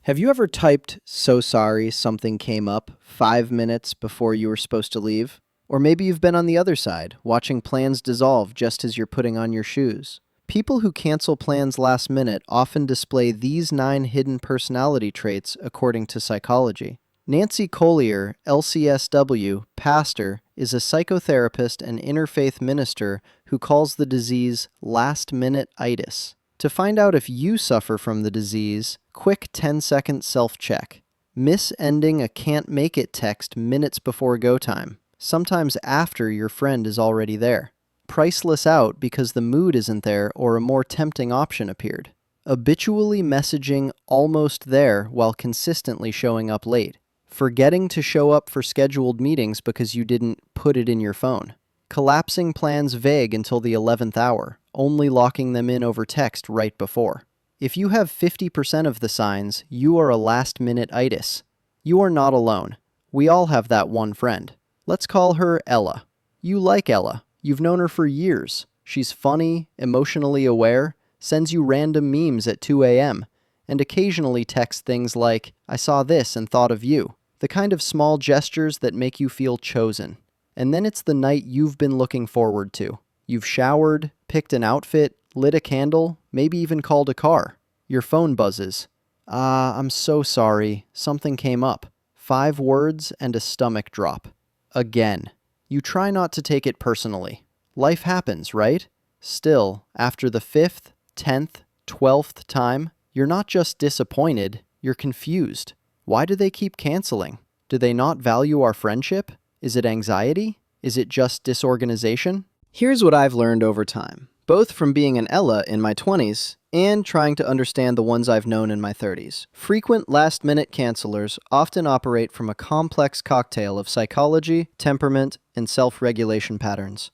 Have you ever typed, "so sorry, something came up," 5 minutes before you were supposed to leave? Or maybe you've been on the other side, watching plans dissolve just as you're putting on your shoes. People who cancel plans last minute often display these 9 hidden personality traits according to psychology. Nancy Collier, LCSW, pastor, is a psychotherapist and interfaith minister who calls the disease last-minute-itis. To find out if you suffer from the disease, quick 10-second self-check. Miss ending a can't make it text minutes before go time, sometimes after your friend is already there. Priceless out because the mood isn't there or a more tempting option appeared. Habitually messaging almost there while consistently showing up late. Forgetting to show up for scheduled meetings because you didn't put it in your phone. Collapsing plans vague until the 11th hour, only locking them in over text right before. If you have 50% of the signs, you are a last-minute-itis. You are not alone. We all have that one friend. Let's call her Ella. You like Ella. You've known her for years. She's funny, emotionally aware, sends you random memes at 2 a.m., and occasionally texts things like, "I saw this and thought of you." The kind of small gestures that make you feel chosen. And then it's the night you've been looking forward to. You've showered, picked an outfit, lit a candle, maybe even called a car. Your phone buzzes. I'm so sorry. Something came up." 5 words and a stomach drop. Again. You try not to take it personally. Life happens, right? Still, after the 5th, 10th, 12th time, you're not just disappointed, you're confused. Why do they keep canceling? Do they not value our friendship? Is it anxiety? Is it just disorganization? Here's what I've learned over time, both from being an Ella in my 20s and trying to understand the ones I've known in my 30s. Frequent last-minute cancelers often operate from a complex cocktail of psychology, temperament, and self-regulation patterns.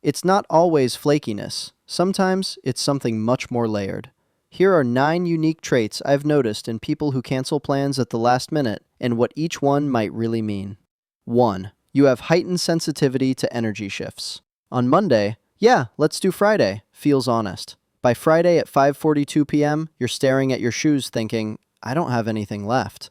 It's not always flakiness. Sometimes it's something much more layered. Here are 9 unique traits I've noticed in people who cancel plans at the last minute and what each one might really mean. 1. You have heightened sensitivity to energy shifts. On Monday, "Yeah, let's do Friday," feels honest. By Friday at 5:42 p.m., you're staring at your shoes thinking, "I don't have anything left."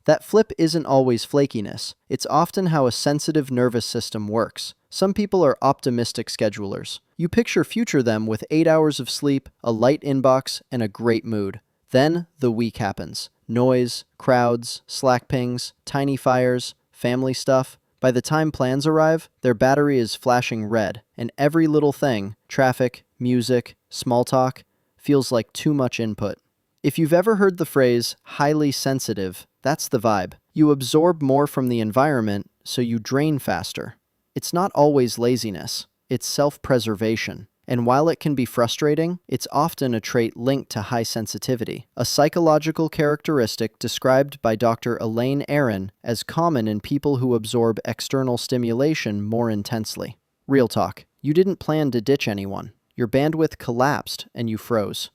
That flip isn't always flakiness. It's often how a sensitive nervous system works. Some people are optimistic schedulers. You picture future them with 8 hours of sleep, a light inbox, and a great mood. Then the week happens. Noise, crowds, Slack pings, tiny fires, family stuff. By the time plans arrive, their battery is flashing red, and every little thing, traffic, music, small talk, feels like too much input. If you've ever heard the phrase highly sensitive, that's the vibe. You absorb more from the environment, so you drain faster. It's not always laziness, it's self-preservation. And while it can be frustrating, it's often a trait linked to high sensitivity, a psychological characteristic described by Dr. Elaine Aron as common in people who absorb external stimulation more intensely. Real talk, you didn't plan to ditch anyone. Your bandwidth collapsed and you froze.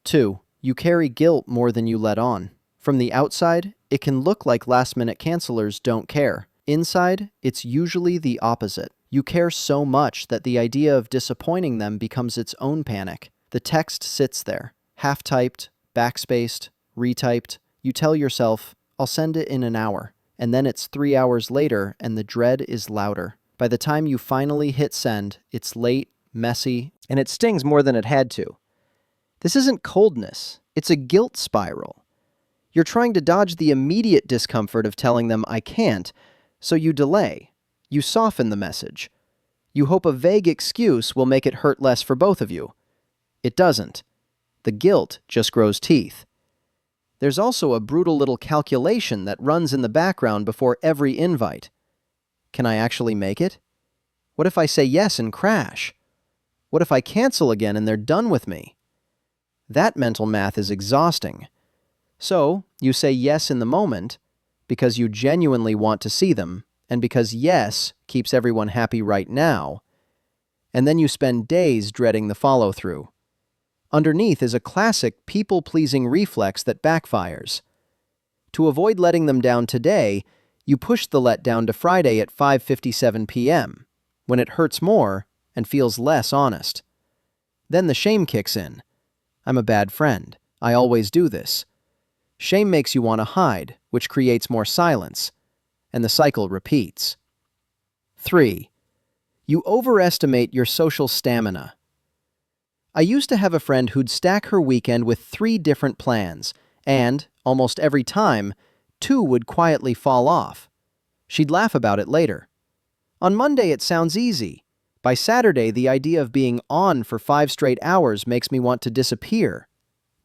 2. You carry guilt more than you let on. From the outside, it can look like last-minute cancelers don't care. Inside, it's usually the opposite. You care so much that the idea of disappointing them becomes its own panic. The text sits there, half-typed, backspaced, retyped. You tell yourself, "I'll send it in an hour." And then it's 3 hours later and the dread is louder. By the time you finally hit send, it's late, messy, and it stings more than it had to. This isn't coldness, it's a guilt spiral. You're trying to dodge the immediate discomfort of telling them, "I can't," so you delay. You soften the message. You hope a vague excuse will make it hurt less for both of you. It doesn't. The guilt just grows teeth. There's also a brutal little calculation that runs in the background before every invite. Can I actually make it? What if I say yes and crash? What if I cancel again and they're done with me? That mental math is exhausting. So, you say yes in the moment because you genuinely want to see them, and because yes keeps everyone happy right now, and then you spend days dreading the follow-through. Underneath is a classic people-pleasing reflex that backfires. To avoid letting them down today, you push the letdown to Friday at 5:57 p.m., when it hurts more and feels less honest. Then the shame kicks in. I'm a bad friend. I always do this. Shame makes you want to hide, which creates more silence, and the cycle repeats. 3. You overestimate your social stamina. I used to have a friend who'd stack her weekend with 3 different plans, and, almost every time, 2 would quietly fall off. She'd laugh about it later. On Monday, it sounds easy. By Saturday, the idea of being on for 5 straight hours makes me want to disappear.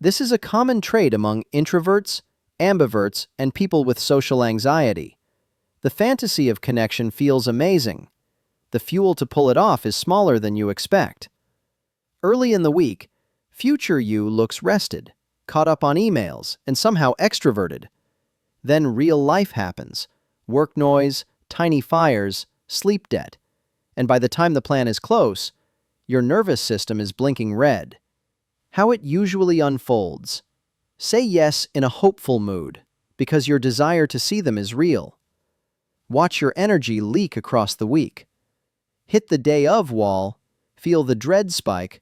This is a common trait among introverts, ambiverts, and people with social anxiety. The fantasy of connection feels amazing. The fuel to pull it off is smaller than you expect. Early in the week, future you looks rested, caught up on emails, and somehow extroverted. Then real life happens. Work noise, tiny fires, sleep debt. And by the time the plan is close, your nervous system is blinking red. How it usually unfolds. Say yes in a hopeful mood, because your desire to see them is real. Watch your energy leak across the week. Hit the day of wall, feel the dread spike,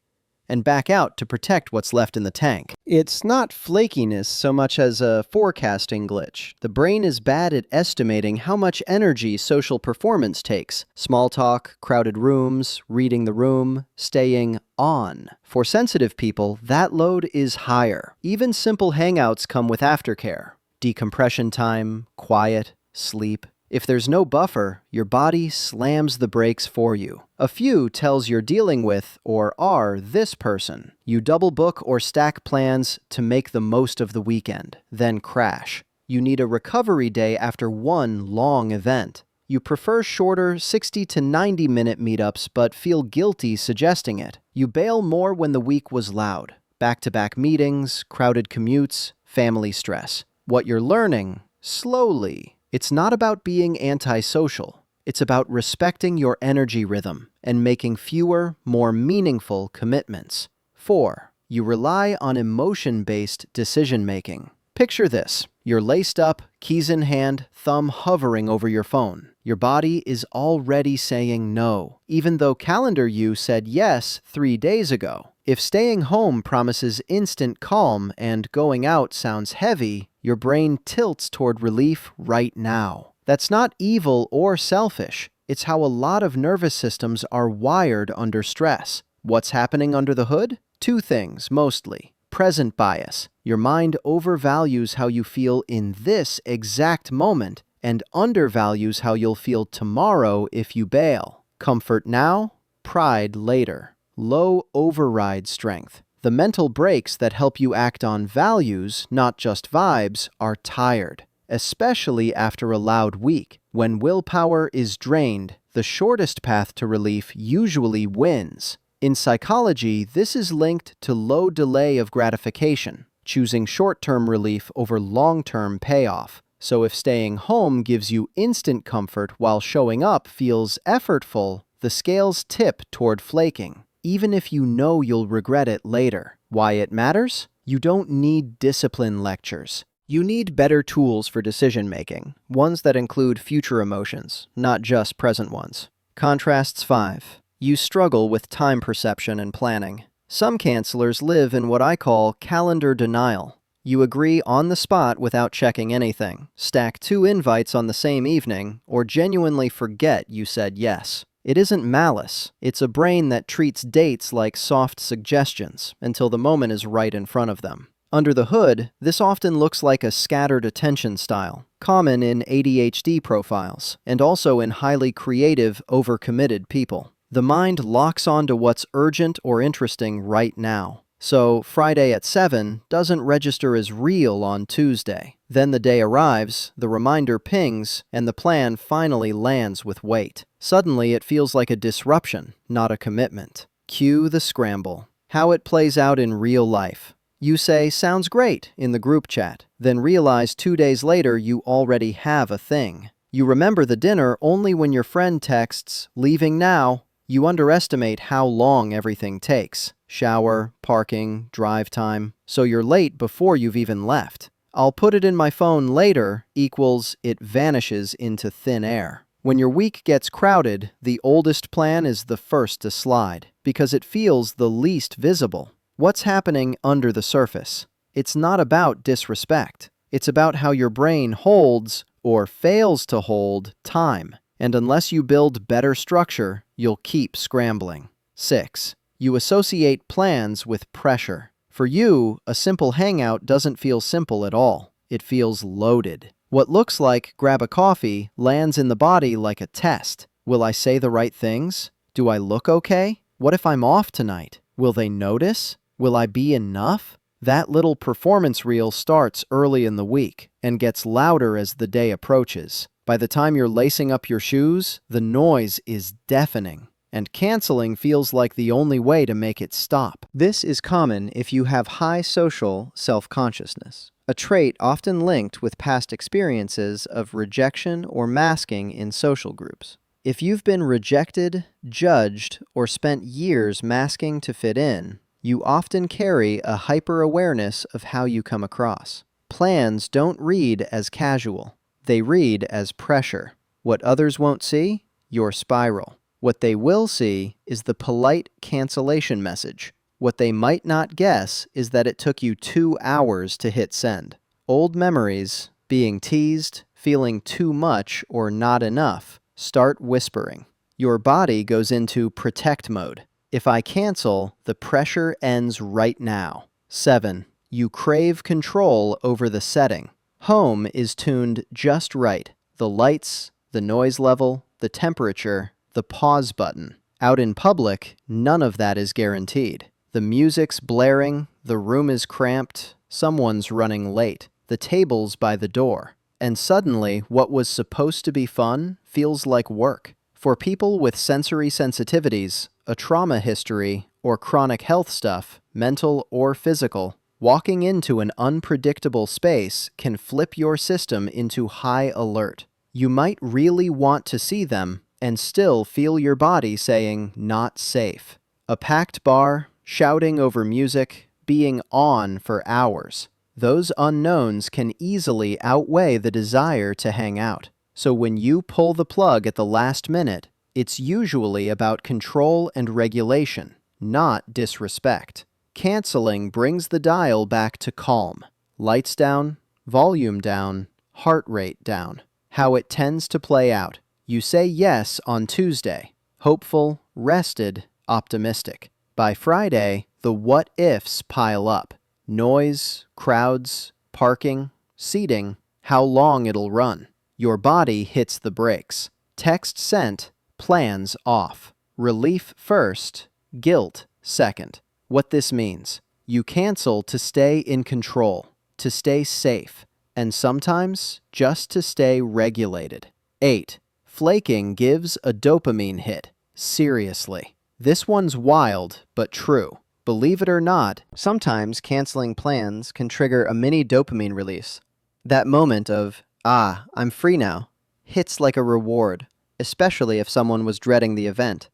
and back out to protect what's left in the tank. It's not flakiness so much as a forecasting glitch. The brain is bad at estimating how much energy social performance takes. Small talk, crowded rooms, reading the room, staying on. For sensitive people, that load is higher. Even simple hangouts come with aftercare. Decompression time, quiet, sleep. If there's no buffer, your body slams the brakes for you. A few tells you're dealing with, or are, this person. You double book or stack plans to make the most of the weekend, then crash. You need a recovery day after one long event. You prefer shorter 60 to 90-minute meetups but feel guilty suggesting it. You bail more when the week was loud. Back-to-back meetings, crowded commutes, family stress. What you're learning, slowly. It's not about being antisocial. It's about respecting your energy rhythm and making fewer, more meaningful commitments. 4. You rely on emotion-based decision-making. Picture this. You're laced up, keys in hand, thumb hovering over your phone. Your body is already saying no, even though calendar you said yes 3 days ago. If staying home promises instant calm and going out sounds heavy, your brain tilts toward relief right now. That's not evil or selfish. It's how a lot of nervous systems are wired under stress. What's happening under the hood? 2 things, mostly. Present bias. Your mind overvalues how you feel in this exact moment and undervalues how you'll feel tomorrow if you bail. Comfort now, pride later. Low override strength. The mental brakes that help you act on values, not just vibes, are tired, especially after a loud week. When willpower is drained, the shortest path to relief usually wins. In psychology, this is linked to low delay of gratification, choosing short-term relief over long-term payoff. So if staying home gives you instant comfort while showing up feels effortful, the scales tip toward flaking, even if you know you'll regret it later. Why it matters? You don't need discipline lectures. You need better tools for decision-making, ones that include future emotions, not just present ones. Contrasts 5. You struggle with time perception and planning. Some cancelers live in what I call calendar denial. You agree on the spot without checking anything, stack 2 invites on the same evening, or genuinely forget you said yes. It isn't malice. It's a brain that treats dates like soft suggestions until the moment is right in front of them. Under the hood, this often looks like a scattered attention style, common in ADHD profiles, and also in highly creative, overcommitted people. The mind locks onto what's urgent or interesting right now. So Friday at 7 doesn't register as real on Tuesday. Then the day arrives, the reminder pings, and the plan finally lands with weight. Suddenly it feels like a disruption, not a commitment. Cue the scramble. How it plays out in real life. You say, "Sounds great," in the group chat, then realize 2 days later you already have a thing. You remember the dinner only when your friend texts, "Leaving now." You underestimate how long everything takes. Shower, parking, drive time. So you're late before you've even left. "I'll put it in my phone later" equals it vanishes into thin air. When your week gets crowded, the oldest plan is the first to slide, because it feels the least visible. What's happening under the surface? It's not about disrespect. It's about how your brain holds, or fails to hold, time. And unless you build better structure, you'll keep scrambling. 6. You associate plans with pressure. For you, a simple hangout doesn't feel simple at all. It feels loaded. What looks like grab a coffee lands in the body like a test. Will I say the right things? Do I look okay? What if I'm off tonight? Will they notice? Will I be enough? That little performance reel starts early in the week and gets louder as the day approaches. By the time you're lacing up your shoes, the noise is deafening, and canceling feels like the only way to make it stop. This is common if you have high social self-consciousness, a trait often linked with past experiences of rejection or masking in social groups. If you've been rejected, judged, or spent years masking to fit in, you often carry a hyper-awareness of how you come across. Plans don't read as casual. They read as pressure. What others won't see? Your spiral. What they will see is the polite cancellation message. What they might not guess is that it took you 2 hours to hit send. Old memories, being teased, feeling too much or not enough, start whispering. Your body goes into protect mode. If I cancel, the pressure ends right now. 7. You crave control over the setting. Home is tuned just right. The lights, the noise level, the temperature, the pause button. Out in public, none of that is guaranteed. The music's blaring, the room is cramped, someone's running late, the table's by the door. And suddenly, what was supposed to be fun feels like work. For people with sensory sensitivities, a trauma history, or chronic health stuff, mental or physical, walking into an unpredictable space can flip your system into high alert. You might really want to see them and still feel your body saying, not safe. A packed bar, shouting over music, being on for hours. Those unknowns can easily outweigh the desire to hang out. So when you pull the plug at the last minute, it's usually about control and regulation, not disrespect. Canceling brings the dial back to calm. Lights down, volume down, heart rate down. How it tends to play out. You say yes on Tuesday, hopeful, rested, optimistic. By Friday, the what-ifs pile up. Noise, crowds, parking, seating, how long it'll run. Your body hits the brakes. Text sent, plans off. Relief first, guilt second. What this means: you cancel to stay in control, to stay safe, and sometimes just to stay regulated. 8. Flaking gives a dopamine hit. Seriously. This one's wild, but true. Believe it or not, sometimes canceling plans can trigger a mini dopamine release. That moment of, I'm free now, hits like a reward, especially if someone was dreading the event.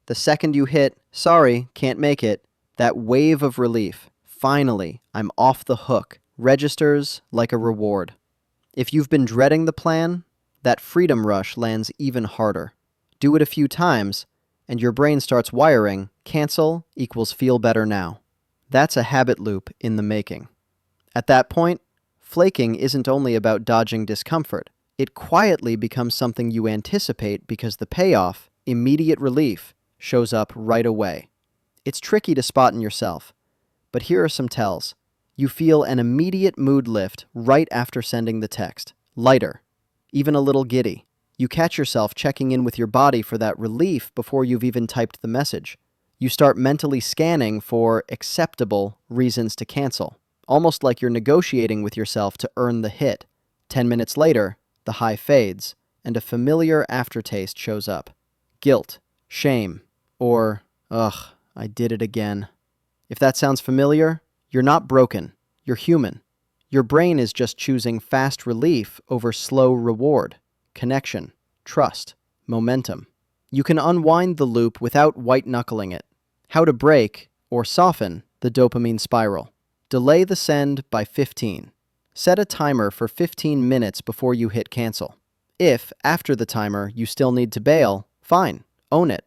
The second you hit, sorry, can't make it, that wave of relief, finally, I'm off the hook, registers like a reward. If you've been dreading the plan, that freedom rush lands even harder. Do it a few times, and your brain starts wiring, cancel equals feel better now. That's a habit loop in the making. At that point, flaking isn't only about dodging discomfort. It quietly becomes something you anticipate because the payoff, immediate relief, shows up right away. It's tricky to spot in yourself, but here are some tells. You feel an immediate mood lift right after sending the text. Lighter, even a little giddy. You catch yourself checking in with your body for that relief before you've even typed the message. You start mentally scanning for acceptable reasons to cancel, almost like you're negotiating with yourself to earn the hit. 10 minutes later, the high fades, and a familiar aftertaste shows up. Guilt, shame, or, I did it again. If that sounds familiar, you're not broken. You're human. Your brain is just choosing fast relief over slow reward, connection, trust, momentum. You can unwind the loop without white-knuckling it. How to break, or soften, the dopamine spiral. Delay the send by 15. Set a timer for 15 minutes before you hit cancel. If, after the timer, you still need to bail, fine, own it.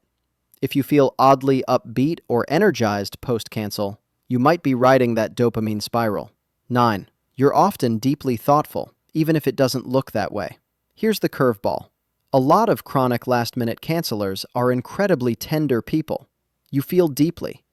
If you feel oddly upbeat or energized post-cancel, you might be riding that dopamine spiral. 9. You're often deeply thoughtful, even if it doesn't look that way. Here's the curveball. A lot of chronic last-minute cancelers are incredibly tender people. You feel deeply.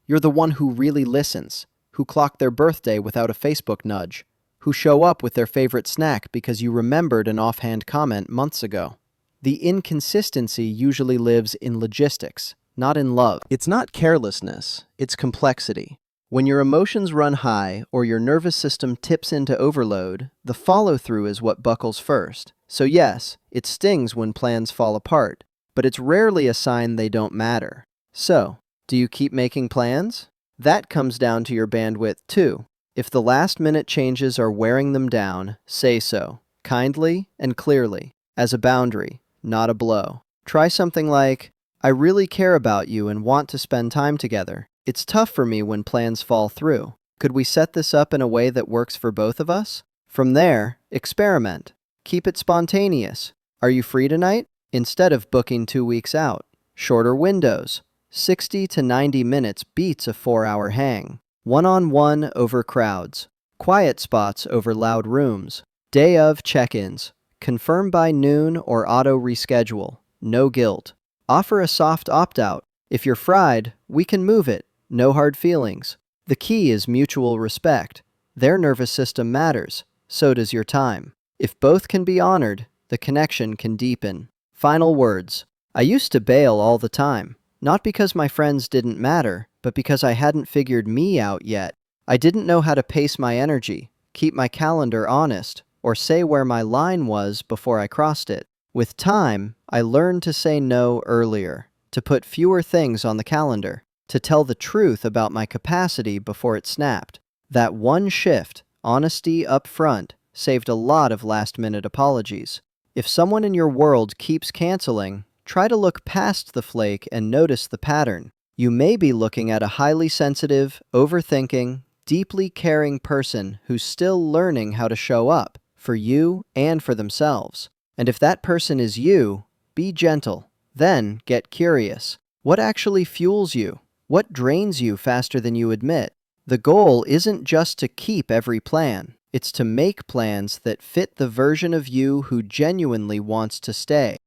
You're the one who really listens, who clock their birthday without a Facebook nudge, who show up with their favorite snack because you remembered an offhand comment months ago. The inconsistency usually lives in logistics, not in love. It's not carelessness, it's complexity. When your emotions run high or your nervous system tips into overload, the follow-through is what buckles first. So yes, it stings when plans fall apart, but it's rarely a sign they don't matter. So, do you keep making plans? That comes down to your bandwidth too. If the last-minute changes are wearing them down, say so, kindly and clearly, as a boundary, not a blow. Try something like, I really care about you and want to spend time together. It's tough for me when plans fall through. Could we set this up in a way that works for both of us? From there, experiment. Keep it spontaneous. Are you free tonight? Instead of booking 2 weeks out. Shorter windows. 60 to 90 minutes beats a 4-hour hang. One-on-one over crowds. Quiet spots over loud rooms. Day of check-ins. Confirm by noon or auto reschedule. No guilt. Offer a soft opt-out. If you're fried, we can move it. No hard feelings. The key is mutual respect. Their nervous system matters. So does your time. If both can be honored, the connection can deepen. Final words. I used to bail all the time. Not because my friends didn't matter, but because I hadn't figured me out yet. I didn't know how to pace my energy, keep my calendar honest, or say where my line was before I crossed it. With time, I learned to say no earlier, to put fewer things on the calendar, to tell the truth about my capacity before it snapped. That one shift, honesty up front, saved a lot of last-minute apologies. If someone in your world keeps canceling, try to look past the flake and notice the pattern. You may be looking at a highly sensitive, overthinking, deeply caring person who's still learning how to show up, for you and for themselves. And if that person is you, be gentle. Then get curious. What actually fuels you? What drains you faster than you admit? The goal isn't just to keep every plan. It's to make plans that fit the version of you who genuinely wants to stay.